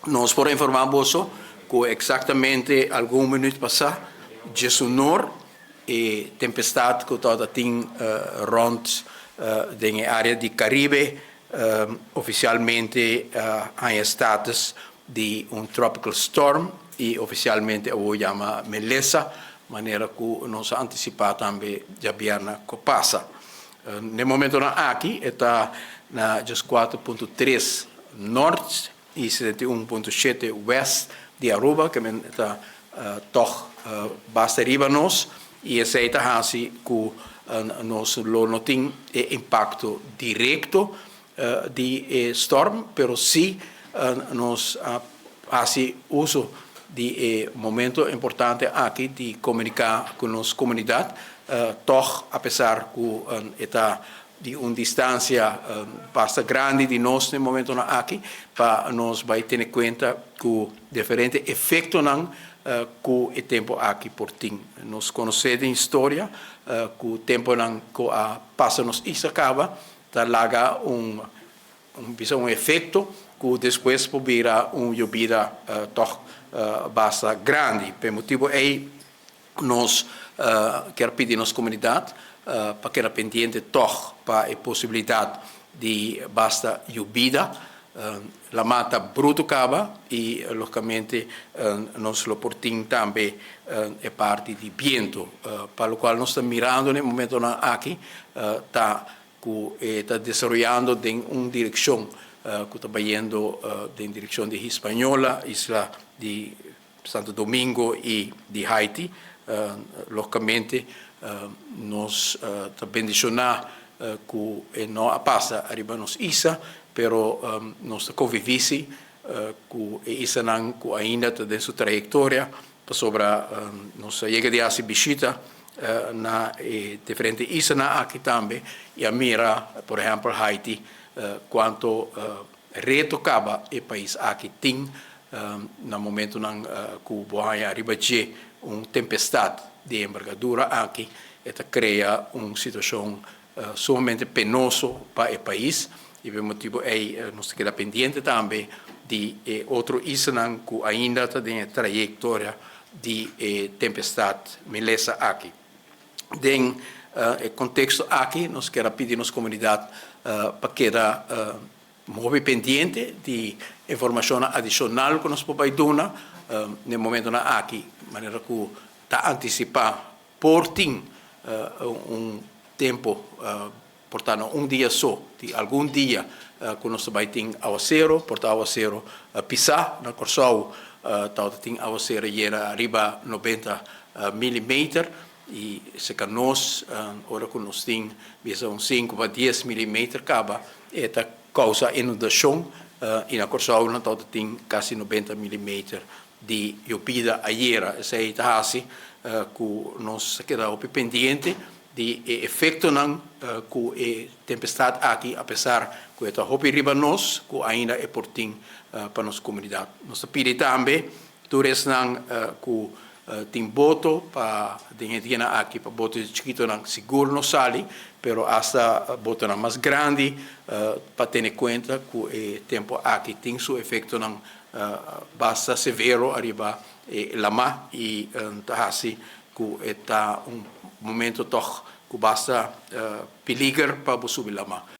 Nós podemos informar você que exatamente algum minuto passado, Jesús e tempestade que toda tem rond na área de Caribe, oficialmente em status de tropical storm e oficialmente o chama Melissa, maneira que nós antecipamos também já vierna que passa. No momento aqui está na 4.3 norte e 71.7 west de Aruba, que está toch basta riba nós, e essa é assim que nós não tem impacto direto de storm, pero sim nós fazemos uso de momento importante aqui de comunicar com nossa comunidade, toch apesar que está de distância bastante grande de nós no momento aqui, para nós vai ter em conta que diferente efeito que o tempo aqui por ti. Nós conhecemos a história que o tempo que passa nos isso acaba, tá lá um efeito que depois pode virar lluvia bastante grande. Por motivo é nós quer pedir nossa comunidade para que era pendente para a possibilidade de basta lluvia, la mata bruto acaba e logicamente nós lo portim também é parte de vento, para o qual nós estamos mirando no momento aqui está desenvolvendo em uma direção que está indo em direção de Hispaniola, isla de Santo Domingo e de Haiti. Logicamente nós também bendicionar que não passa arriba nos isa, pero nós convivisi que isa não que ainda está em sua trajetória sobre nós chega de assim visita na diferente isa aqui também e a mira por exemplo Haiti quanto reto acaba o país aqui tem no momento que o boia arriba de tempestade de envergadura aqui, esta cria uma situação sumamente penosa para o país e por motivo nós queda pendente também de outro isla que ainda está em trajetória de tempestade Melissa aqui. Em contexto aqui, nós queremos pedir nossa comunidade para quedar muito pendente de informação adicional que nós podemos dar no momento aqui, de maneira que está antecipar por ti tempo, portanto, dia só, de algum dia que nós vai ter aguaceiro, portanto, aguaceiro pisar, na Corsau, tem aguaceiro e era arriba 90 milímetros, e se que nós, ora que nós temos, uns 5 a 10 milímetros, acaba, esta causa inundação, e na Corsau, tem quase 90 milímetros de lluvia ayer, essa é assim que nós quedamos pendente de efeito que a tempestade aqui, apesar que está hopi riba nós, que ainda é portim para nossa comunidade. Nós pedimos também, todos que tem voto para dinheiro aqui, para voto chiquito seguro não sale, pero hasta voto mais grande para ter em conta que o tempo aqui tem seu efeito basta severo arriba lama e assim que está momento toch que basta peligro para subir lama.